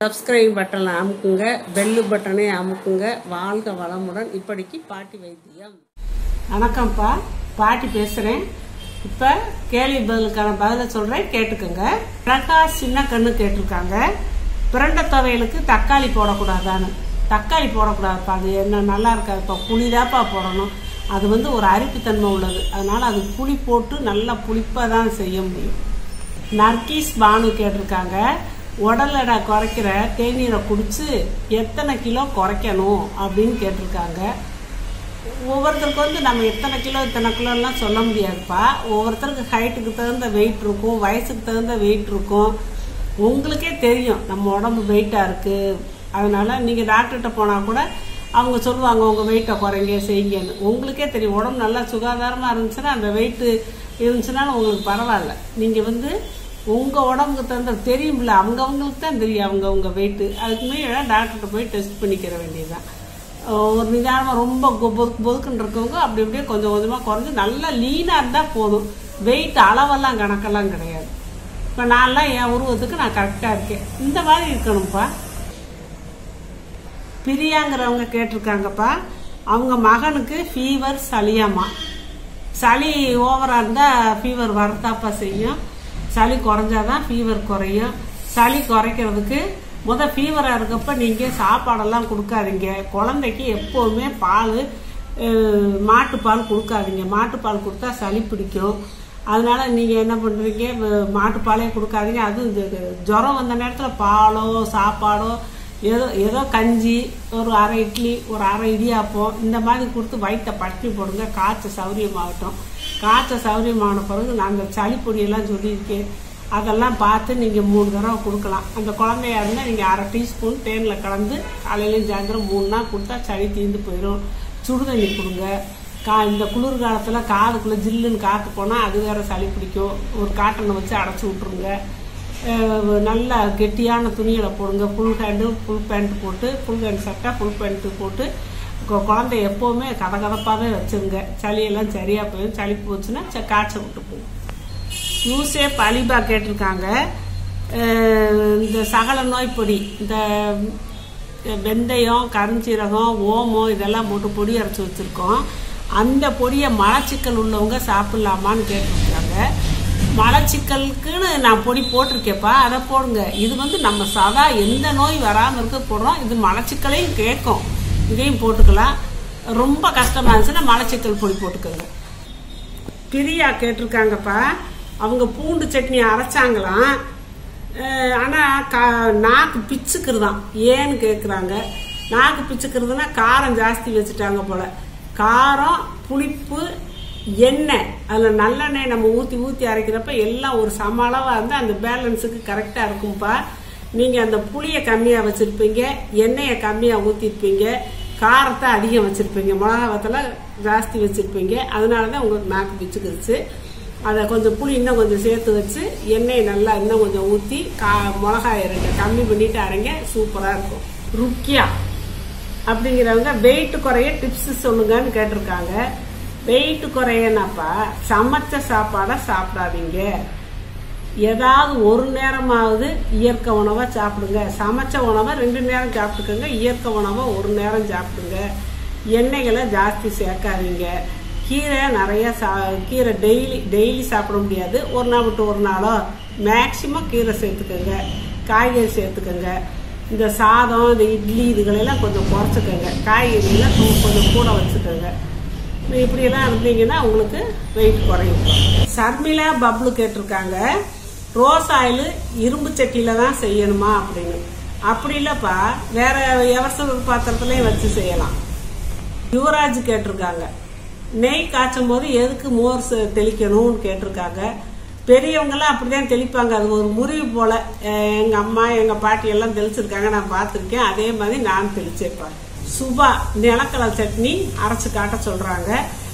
Subscribe பட்டனை அமுக்குங்க, bell பட்டனை அமுக்குங்க. வாழ்க வளமுடன். இப்படிக்கு பாட்டி வைத்தியம். வணக்கம்ப்பா, பாட்டி பேசுகிறேன். இப்போ கேள்வி பதிலுக்கான பதிலை சொல்கிறேன், கேட்டுக்கோங்க. பிரகாஷ் சின்ன கண்ணு கேட்டிருக்காங்க, பிரண்ட துவையலுக்கு தக்காளி போடக்கூடாதான்னு. தக்காளி போடக்கூடாதுப்பா, அது என்ன நல்லா இருக்காதுப்பா, புளிதாப்பா போடணும். அது ஒரு அரிப்புத்தன்மை உள்ளது, அதனால் அது புளி போட்டு நல்லா புளிப்பாக தான் செய்ய முடியும். நர்கீஸ் பானு கேட்டிருக்காங்க, உடல் எடை குறைக்கிற தேநீரை குடிச்சு எத்தனை கிலோ குறைக்கணும் அப்படின்னு கேட்டிருக்காங்க. ஒவ்வொருத்தருக்கு நம்ம எத்தனை கிலோ இத்தனை கிலோலாம் சொல்ல முடியாதுப்பா. ஒவ்வொருத்தருக்கு ஹைட்டுக்கு தகுந்த வெயிட் இருக்கும், வயசுக்கு தகுந்த வெயிட் இருக்கும். உங்களுக்கே தெரியும் நம்ம உடம்பு வெயிட்டாக இருக்குது. அதனால் நீங்கள் டாக்டர்கிட்ட போனால் கூட அவங்க சொல்லுவாங்க உங்கள் வெயிட்டை குறைங்க செய்யுங்கன்னு. உங்களுக்கே தெரியும் உடம்பு நல்லா சுகாதாரமாக இருந்துச்சுன்னா, அந்த வெயிட்டு இருந்துச்சுனாலும் உங்களுக்கு பரவாயில்ல. நீங்கள் உங்கள் உடம்புக்கு தகுந்த தெரியும்ல, அவங்கவுங்களுக்கு தான் தெரியும் அவங்கவுங்க வெயிட்டு. அதுக்கு மேலே டாக்டர்கிட்ட போய் டெஸ்ட் பண்ணிக்கிற வேண்டியதுதான். ஒரு நிதானமாக ரொம்ப பொதுக்குன்னு இருக்கவங்க அப்படி அப்படியே கொஞ்சம் கொஞ்சமாக குறைஞ்சி நல்லா லீனாக இருந்தால் போதும். வெயிட் அளவெல்லாம் கணக்கெல்லாம் கிடையாது. இப்போ நான்லாம் என் உருவத்துக்கு நான் கரெக்டாக இருக்கேன். இந்த மாதிரி இருக்கணும்ப்பா. பிரியாங்கிறவங்க கேட்டிருக்காங்கப்பா, அவங்க மகனுக்கு ஃபீவர் சளியாமா. சளி ஓவராக இருந்தால் ஃபீவர் வரதாப்பா செய்யும். சளி குறைஞ்சாதான் ஃபீவர் குறையும். சளி குறைக்கிறதுக்கு ஃபீவராக இருக்கப்ப நீங்கள் சாப்பாடெல்லாம் கொடுக்காதீங்க. குழந்தைக்கு எப்போவுமே பால், மாட்டுப்பால் கொடுக்காதீங்க. மாட்டுப்பால் கொடுத்தா சளி பிடிக்கும். அதனால நீங்கள் என்ன பண்ணுறீங்க, மாட்டுப்பாலே கொடுக்காதீங்க. அதுவும் இந்த ஜுரம் வந்த நேரத்தில் பாலோ சாப்பாடோ ஏதோ கஞ்சி, ஒரு அரை இட்லி, ஒரு அரை இடியாப்பம் இந்த மாதிரி கொடுத்து வயிற்றை பட்டி போடுங்க. காய்ச்ச சௌரியமாகட்டும். காய்ச்ச சௌரியமான பிறகு நான் அந்த சளி பொடியெல்லாம் சொல்லியிருக்கேன், அதெல்லாம் பார்த்து நீங்கள் 3 தடவை கொடுக்கலாம். அந்த குழந்தையா இருந்தால் நீங்கள் அரை டீஸ்பூன் தேனில் கலந்து காலையிலையும் சாயந்தரம் 3 நாள் கொடுத்தா சளி தீர்ந்து போயிடும். சுடுதண்ணி கொடுங்க. இந்த குளிர் காலத்தில் காதுக்குள்ளே ஜில்லுன்னு காற்று போனால் அது வேறு சளி பிடிக்கும். ஒரு காட்டனை வச்சு அடைச்சி விட்ருங்க. நல்லா கெட்டியான துணிகளை போடுங்க. ஃபுல் ஹேண்டு ஃபுல் பேண்ட் போட்டு, ஃபுல் ஹேண்ட் சட்டை ஃபுல் பேண்ட்டு போட்டு குழந்தை எப்போவுமே கதகதப்பாகவே வச்சுருங்க. சளியெல்லாம் சரியாக போயிடும். சளி போச்சுன்னா காய்ச்சல் விட்டு போகும். யூஸே பலிபா கேட்டிருக்காங்க, இந்த சகல நோய் பொடி, இந்த வெந்தயம், கருஞ்சீரகம், ஓமம் இதெல்லாம் போட்டு பொடி அரைச்சி வச்சுருக்கோம். அந்த பொடியை மலச்சிக்கல் உள்ளவங்க சாப்பிட்லாமான்னு கேட்டிருக்காங்க. மலச்சிக்கலுக்குன்னு நான் பொடி போட்டிருக்கேப்பா, அதை போடுங்க. இது நம்ம சதா எந்த நோய் வராமல் இருக்க போடுறோம். இது மலச்சிக்கலையும் கேட்கும், இதையும் போட்டுக்கலாம். ரொம்ப கஷ்டமாக இருந்துச்சுன்னா மலச்சிக்கல் பொடி போட்டுக்கோங்க. பிரியா கேட்டிருக்காங்கப்பா, அவங்க பூண்டு சட்னி அரைச்சாங்களாம், ஆனால் நாக்கு பிச்சுக்கிறதான். ஏன்னு கேட்குறாங்க. நாக்கு பிச்சுக்கிறதுனா காரம் ஜாஸ்தி வச்சுட்டாங்க போல. காரம், புளிப்பு, எண்ணெய், அதில் நல்லெண்ணெய் நம்ம ஊற்றி அரைக்கிறப்ப எல்லாம் ஒரு சம அளவாக இருந்தால் அந்த பேலன்ஸுக்கு கரெக்டாக இருக்கும்ப்பா. நீங்கள் அந்த புளியை கம்மியாக வச்சுருப்பீங்க, எண்ணெயை கம்மியாக ஊற்றிருப்பீங்க, காரத்தை அதிகம் வச்சுருப்பீங்க, மிளகாவத்தில் ஜாஸ்தி வச்சுருப்பீங்க. அதனால தான் உங்களுக்கு நாக்கு பிச்சுக்கிடுச்சு. அதை கொஞ்சம் புளி இன்னும் கொஞ்சம் சேர்த்து வச்சு எண்ணெயை நல்லா இன்னும் கொஞ்சம் ஊற்றி மிளகாய் இறங்க கம்மி பண்ணிட்டு அரைங்க, சூப்பராக இருக்கும். ருக்கியா அப்படிங்கிறவங்க வெயிட் குறைய டிப்ஸ் சொல்லுங்கன்னு கேட்டிருக்காங்க. வெயிட் குறையனாப்பா, சமைச்ச சாப்பாடை சாப்பிடாதீங்க. ஏதாவது ஒரு நேரமாவது இயற்கை உணவை சாப்பிடுங்க. சமைச்ச உணவை 2 நேரம் சாப்பிட்டுக்கோங்க, இயற்கை உணவை 1 நேரம் சாப்பிடுங்க. எண்ணெய்களை ஜாஸ்தி சேர்க்காதீங்க. கீரை நிறைய கீரை டெய்லி சாப்பிட முடியாது, ஒரு நாள் விட்டு ஒரு நாளோ மேக்சிமம் கீரை சேர்த்துக்கோங்க. காய்கறி சேர்த்துக்கோங்க. இந்த சாதம், இந்த இட்லி இதுகளெல்லாம் கொஞ்சம் குறைச்சிக்கோங்க. காய்கறியெல்லாம் கொஞ்சம் கூட வச்சுக்கோங்க. இப்படியெல்லாம் இருந்தீங்கன்னா உங்களுக்கு வெயிட் குறையும். சர்மிளா பப்ளு கேட்டிருக்காங்க, ரோஸ் ஆயில் இரும்பு சட்டியில தான் செய்யணுமா அப்படின்னு. அப்படி இல்லப்பா, வேற எவசல் பாத்திரத்துலயும் வச்சு செய்யலாம். யுவராஜ் கேட்டிருக்காங்க, நெய் காய்ச்சும் போது எதுக்கு மோர் தெளிக்கணும்னு கேட்டிருக்காங்க. பெரியவங்கெல்லாம் அப்படிதான் தெளிப்பாங்க, அது ஒரு முறிவு போல. எங்க அம்மா எங்க பாட்டி எல்லாம் தெளிச்சிருக்காங்க, நான் பார்த்துருக்கேன். அதே மாதிரி நான் தெளிச்சேப்பா. சுபா நிலக்கடலை சட்னி அரைச்சு காட்ட சொல்றாங்க.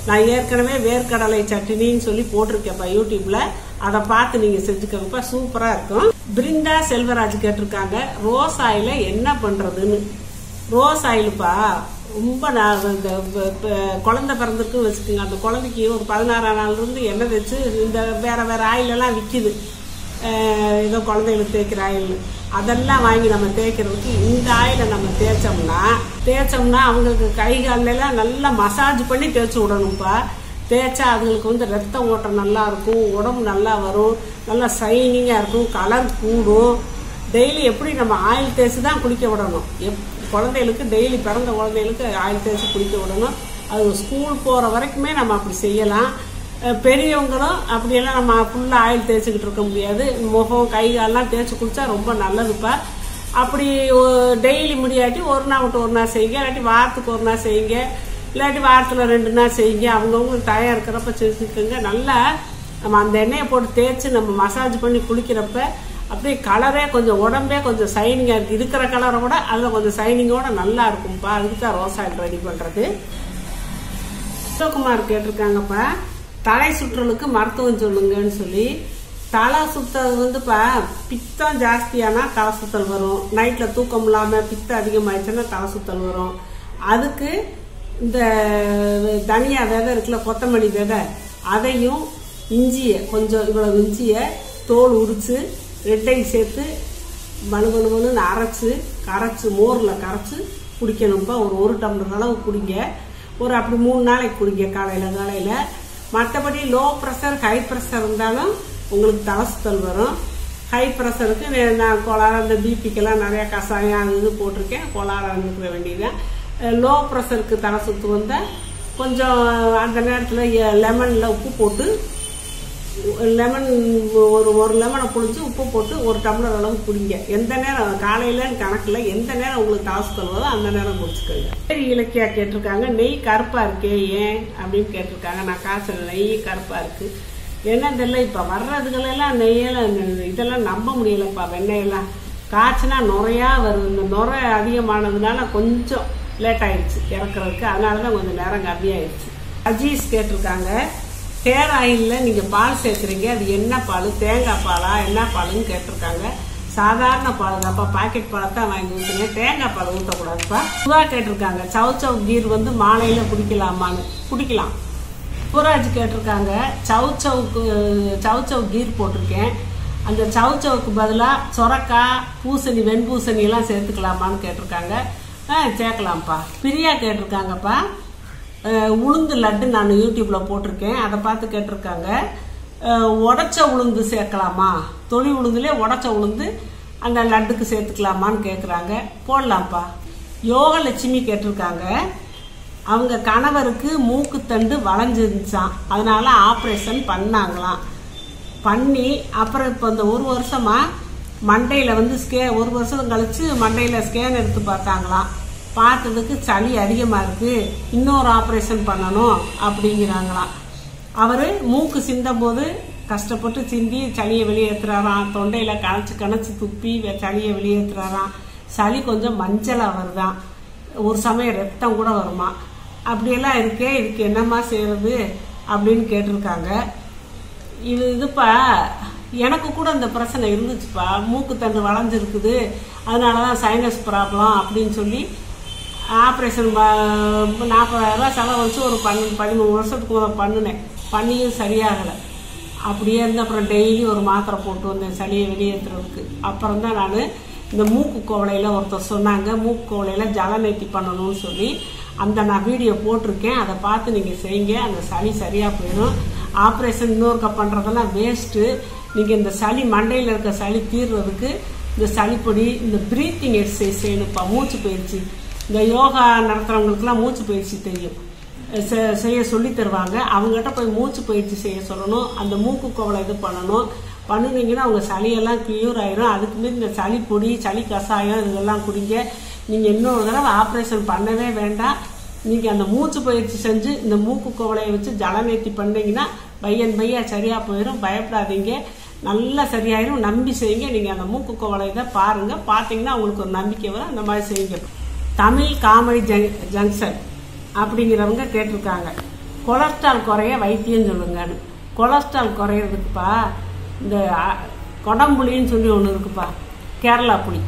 நான் ஏற்கனவே வேர்க்கடலை சட்னின்னு சொல்லி போட்டிருக்கேன்ப்பா யூடியூப்ல, அதை பார்த்து நீங்க செஞ்சுக்கோங்கப்பா, சூப்பரா இருக்கும். பிருந்தா செல்வராஜ் கேட்டிருக்காங்க, ரோஸ் ஆயில என்ன பண்றதுன்னு. ரோஸ் ஆயிலுப்பா ரொம்ப குழந்தை பிறந்திருக்குன்னு வச்சுக்கோங்க. அந்த குழந்தைக்கு ஒரு 16ஆம் நாள்ல இருந்து எண்ணெய் வச்சு இந்த வேற ஆயிலெல்லாம் விற்கிது. ஏதோ குழந்தைகளுக்கு தேய்க்கிற ஆயில் அதெல்லாம் வாங்கி நம்ம தேய்க்கிறதுக்கு இந்த ஆயிலை நம்ம தேய்ச்சோம்னா அவங்களுக்கு கை காலெல்லாம் நல்லா மசாஜ் பண்ணி தேய்ச்சி விடணும்ப்பா. தேய்ச்சா அதுங்களுக்கு வந்து ரத்த ஓட்டம் நல்லா இருக்கும், உடம்பு நல்லா வரும், நல்லா ஷைனிங்காக இருக்கும், கலர் கூடும். டெய்லி எப்படி நம்ம ஆயில் தேய்ச்சி தான் குளிக்க விடணும். குழந்தைகளுக்கு டெய்லி பிறந்த குழந்தைகளுக்கு ஆயில் தேய்ச்சி குளிக்க விடணும். அது ஸ்கூல் போகிற வரைக்குமே நம்ம அப்படி செய்யலாம். பெரியவங்களும் அப்படியெல்லாம் நம்ம ஃபுல்லாக ஆயில் தேய்ச்சிக்கிட்டு இருக்க முடியாது. முகம் கை காலெலாம் தேய்ச்சி குளிச்சா ரொம்ப நல்லதுப்பா. அப்படி டெய்லி முடியாட்டி ஒரு நாள் விட்டு ஒரு நாள் செய்யுங்க, இல்லாட்டி வாரத்துக்கு ஒரு நாள் செய்யுங்க, இல்லாட்டி வாரத்தில் 2 நாள் செய்யுங்க. அவங்கவுங்களுக்கு டயம் இருக்கிறப்ப செஞ்சுக்கோங்க. நல்லா நம்ம அந்த எண்ணெயை போட்டு தேய்ச்சி நம்ம மசாஜ் பண்ணி குளிக்கிறப்ப அப்படியே கலரே கொஞ்சம் உடம்பே கொஞ்சம் ஷைனிங்காக இருக்குது. இருக்கிற கலரை விட அதில் கொஞ்சம் ஷைனிங்கோட நல்லா இருக்கும்ப்பா. அதுக்கு தான் ரோஸ் ஆயில் ரெடி பண்ணுறது. சிவகுமார் கேட்டிருக்காங்கப்பா, தலை சுற்றலுக்கு மருத்துவம் சொல்லுங்கன்னு சொல்லி. தலை சுத்தல் வந்துப்பா பித்தம் ஜாஸ்தியானா தலை சுத்தல் வரும். நைட்டில் தூக்கம் இல்லாமல் பித்தம் அதிகமாகிடுச்சுன்னா தலை சுத்தல் வரும். அதுக்கு இந்த தனியா விதை இருக்குல்ல, கொத்தமல்லி விதை, அதையும் இஞ்சியை கொஞ்சம் இவ்வளவு இஞ்சியை தோல் உரித்து ரெட்டையும் சேர்த்து மணுன்னு கரைச்சி மோரில் கரைச்சி குடிக்கணும்ப்பா. ஒரு டம்ளர் அளவு குடிங்க. அப்படி 3 நாளைக்கு குடிங்க காலையில். மற்றபடி லோ ப்ரெஷர் ஹை ப்ரெஷர் இருந்தாலும் உங்களுக்கு தலை சுத்தல் வரும். ஹை ப்ரெஷருக்கு நான் கோளாறு இந்த பிபிக்கெல்லாம் நிறையா கஷாயம் இது போட்டிருக்கேன். கோளாறு அனுப்பிட வேண்டியதுதான். லோ ப்ரெஷருக்கு தலை சுத்து வந்தால் கொஞ்சம் அந்த நேரத்தில் லெமனில் உப்பு போட்டு ஒரு லெமனை புளிஞ்சு உப்பு போட்டு 1 டம்ளர் அளவு குடிங்க. எந்த நேரம் காலையிலன்னு கணக்கில் எந்த நேரம் உங்களுக்கு தலை சுத்தல் வருதோ அந்த நேரம் குடிச்சுக்கோங்க. சரி, இலக்கியா கேட்டிருக்காங்க, நெய் கருப்பா இருக்கே ஏன் அப்படின்னு கேட்டிருக்காங்க. நான் காய்ச்சல் நெய் கருப்பா இருக்கு என்னன்னு தெரியல. இப்ப வர்றதுகளெல்லாம் நெய்யெல்லாம் இதெல்லாம் நம்ப முடியலப்பா. வெண்ணெயெல்லாம் காய்ச்சினா நுரையா வருது. இந்த நுரை அதிகமானதுனால கொஞ்சம் லேட் ஆயிடுச்சு இறக்குறதுக்கு. அதனாலதான் கொஞ்சம் நேரம் கம்மியாயிடுச்சு. அஜீஸ் கேட்டிருக்காங்க, ஹேர் ஆயிலில் நீங்கள் பால் சேர்க்குறீங்க, அது என்ன பால், தேங்காய் பாலா என்ன பாலுன்னு கேட்டிருக்காங்க. சாதாரண பால் தான்ப்பா, பாக்கெட் பாலை தான் வாங்கி ஊற்றுங்க, தேங்காய் பால் ஊற்றக்கூடாதுப்பா. புறா கேட்டிருக்காங்க, சவ் கீர் வந்து மாலையில் குடிக்கலாமான்னு. குடிக்கலாம். புறாஜ் கேட்டிருக்காங்க, சவ் கீர் போட்டிருக்கேன், அந்த சவுக்கு பதிலாக சொரக்காய் பூசணி வெண்பூசணி எல்லாம் சேர்த்துக்கலாமான்னு கேட்டிருக்காங்க. சேர்க்கலாம்ப்பா. பிரியா கேட்டிருக்காங்கப்பா, உளுந்து லட்டு நான் யூடியூப்ல போட்டிருக்கேன், அதை பார்த்து கேட்டிருக்காங்க. உடச்ச உளுந்து சேர்க்கலாமா, தொழி உளுந்துலே உடச்ச உளுந்து அந்த லட்டுக்கு சேர்த்துக்கலாமான்னு கேட்குறாங்க. போடலாம்ப்பா. யோகலட்சுமி கேட்டிருக்காங்க, அவங்க கணவருக்கு மூக்குத்தண்டு வளைஞ்சிருந்துச்சான், அதனால ஆப்ரேஷன் பண்ணாங்களாம். பண்ணி அப்புறம் இப்போ இந்த 1 வருஷமா மண்டையில் வந்து 1 வருஷம் கழிச்சு மண்டையில் ஸ்கேன் எடுத்து பார்த்தாங்களாம். பார்த்ததுக்கு சளி அதிகமாக இருக்கு, இன்னொரு ஆப்ரேஷன் பண்ணணும் அப்படிங்கிறாங்களாம். அவர் மூக்கு சிந்தும் போது கஷ்டப்பட்டு சிந்தி சளியை வெளியேற்றுறாராம். தொண்டையில் கணச்சு துப்பி சளியை வெளியேற்றுறாராம். சளி கொஞ்சம் மஞ்சளாக வருதான், ஒரு சமயம் ரத்தம் கூட வருமா. அப்படியெல்லாம் இருக்கே, இதுக்கு என்னம்மா செய்யறது அப்படின்னு கேட்டிருக்காங்க. இதுப்பா எனக்கு கூட இந்த பிரச்சனை இருந்துச்சுப்பா. மூக்கு தண்டு வளைஞ்சிருக்குது, அதனாலதான் சைனஸ் ப்ராப்ளம் அப்படின்னு சொல்லி ஆப்ரேஷன் 40,000 ரூபா செலவு வச்சு ஒரு 13 வருஷத்துக்கு பண்ணினேன். பண்ணியும் சரியாகலை. அப்படியே இருந்து அப்புறம் டெய்லி ஒரு மாத்திரை போட்டு வந்தேன் சளியை வெளியேற்றுறதுக்கு. அப்புறம் தான் நான் இந்த மூக்கு கோவலையில் ஒருத்தர் சொன்னாங்க, மூக்கு கோவலையில் ஜலநேத்தி பண்ணணும்னு சொல்லி அந்த நான் வீடியோ போட்டிருக்கேன். அதை பார்த்து நீங்கள் செய்யுங்க, அந்த சளி சரியாக போயிடும். ஆப்ரேஷன் இன்னொருக்கா பண்ணுறதெல்லாம் வேஸ்ட்டு. நீங்கள் இந்த சளி மண்டையில் இருக்க சளி தீர்றதுக்கு இந்த சளிப்பொடி, இந்த ப்ரீத்திங் எக்ஸசைஸ் செய்யணும்ப்பா. மூச்சு பயிற்சி, இந்த யோகா நடத்துகிறவங்களுக்குலாம் மூச்சு பயிற்சி தெரியும், செய்ய சொல்லி தருவாங்க. அவங்ககிட்ட போய் மூச்சு பயிற்சி செய்ய சொல்லணும். அந்த மூக்கு கோவலை இது பண்ணணும். பண்ணினீங்கன்னா அவங்க சளியெல்லாம் கிளியூர் ஆயிரும். அதுக்கு மீறி இந்த சளி பொடி, சளி கஷாயம் இதெல்லாம் குடிங்க. நீங்கள் இன்னொரு தடவை ஆப்ரேஷன் பண்ணவே வேண்டாம். நீங்கள் அந்த மூச்சு பயிற்சி செஞ்சு இந்த மூக்கு கோவலையை வச்சு ஜலநேத்தி பண்ணீங்கன்னா பையா சரியாக போயிடும். பயப்படாதீங்க, நல்லா சரியாயிரும். நம்பி செய்யுங்க. நீங்கள் அந்த மூக்கு கோவலை தான் பாருங்கள், பார்த்தீங்கன்னா உங்களுக்கு ஒரு நம்பிக்கை வரும். அந்த மாதிரி செய்யுங்க. தமிழ் காமெடி ஜங்ஷன் அப்படிங்கிறவங்க கேட்டிருக்காங்க, கொலஸ்ட்ரால் குறைய வைத்தியம் சொல்லுங்கன்னு. கொலஸ்ட்ரால் குறையிறதுக்குப்பா இந்த கொடம்புளின்னு சொல்லி ஒன்று இருக்குப்பா, கேரளா புளி.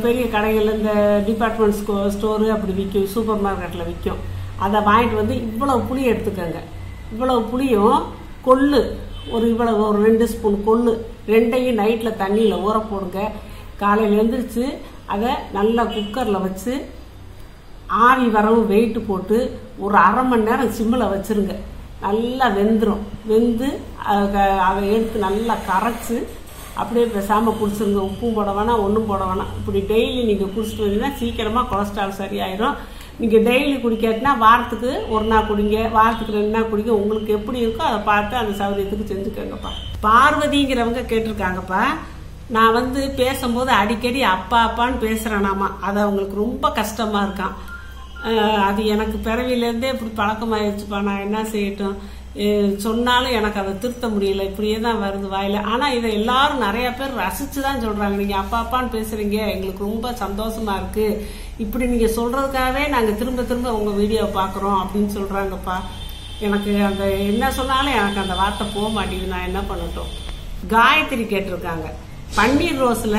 பெரிய கடைகளில் இந்த டிபார்ட்மெண்ட் ஸ்டோரு அப்படி விற்கும், சூப்பர் மார்க்கெட்டில் விற்கும். அதை வாங்கிட்டு வந்து இவ்வளவு புளி எடுத்துக்கோங்க. இவ்வளவு புளியும் கொள்ளு இவ்வளவு ஒரு 2 ஸ்பூன் கொள்ளு ரெண்டையும் நைட்டில் தண்ணியில் ஊற போடுங்க. காலையில் எழுந்திரிச்சு அதை நல்லா குக்கரில் வச்சு ஆவி வரவு வெயிட்டு போட்டு ஒரு அரை மணி நேரம் சிம்மில் வச்சுருங்க. நல்லா வெந்துடும். வெந்து அதை எடுத்து நல்லா கரைச்சி அப்படியே பேசாமல் குடிச்சிருங்க. உப்பும் போட வேணாம், ஒன்றும் போட வேணாம். இப்படி டெய்லி நீங்கள் குடிச்சிட்டு வந்தீங்கன்னா சீக்கிரமாக கொலஸ்ட்ரால் சரியாயிடும். நீங்கள் டெய்லி குடிக்காட்டினா வாரத்துக்கு 1 நாள் குடிங்க, வாரத்துக்கு 2 நாள் குடிங்க. உங்களுக்கு எப்படி இருக்கோ அதை பார்த்து அந்த சௌகரியத்துக்கு செஞ்சுக்கோங்கப்பா. பார்வதிங்கிறவங்க கேட்டிருக்காங்கப்பா, நான் பேசும்போது அடிக்கடி அப்பா அப்பான்னு பேசுகிறேனாமா, அது அவங்களுக்கு ரொம்ப கஷ்டமாக இருக்கான். அது எனக்கு பிறவிலேருந்தே இப்படி பழக்கமாயிருச்சுப்பா, நான் என்ன செய்யட்டும், சொன்னாலும் எனக்கு அதை திருத்த முடியல, இப்படியே தான் வருது வாயில. ஆனால் இதை எல்லாரும் நிறைய பேர் ரசிச்சு தான் சொல்றாங்க. நீங்க அப்பா அப்பான்னு பேசுறீங்க, எங்களுக்கு ரொம்ப சந்தோஷமா இருக்கு, இப்படி நீங்க சொல்றதுக்காகவே நாங்க திரும்ப திரும்ப உங்க வீடியோவை பாக்குறோம் அப்படின்னு சொல்றாங்கப்பா. எனக்கு அந்த என்ன சொன்னாலும் எனக்கு அந்த வார்த்தை போக மாட்டேங்குது, நான் என்ன பண்ணட்டும். காயத்ரி கேட்டிருக்காங்க, பன்னீர் ரோஸ்ல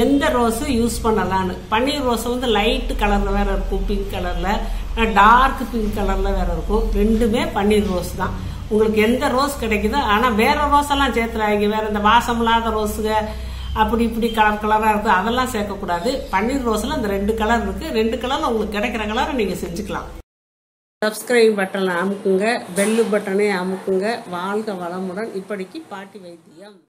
எந்த ரோஸ் யூஸ் பண்ணலான்னு. பன்னீர் ரோஸ் லைட் கலர்ல வேற இருக்கும், பிங்க் கலர்ல, டார்க் பிங்க் கலர்ல வேற இருக்கும். ரெண்டுமே பன்னீர் ரோஸ் தான். உங்களுக்கு எந்த ரோஸ் கிடைக்குதோ, ஆனா வேற ரோஸ் எல்லாம் சேர்த்துறாங்க, வேற இந்த வாசம் இல்லாத ரோஸுக அப்படி இப்படி கலர் கலரா இருக்கு, அதெல்லாம் சேர்க்கக்கூடாது. பன்னீர் ரோஸ்ல இந்த 2 கலர் இருக்கு. 2 கலர்ல உங்களுக்கு கிடைக்கிற கலரை நீங்க செஞ்சுக்கலாம். சப்ஸ்கிரைப் பட்டனை அமுக்குங்க, பெல்லு பட்டனை அமுக்குங்க. வாழ்க வளமுடன். இப்படிக்கு பாட்டி வைத்தியம்.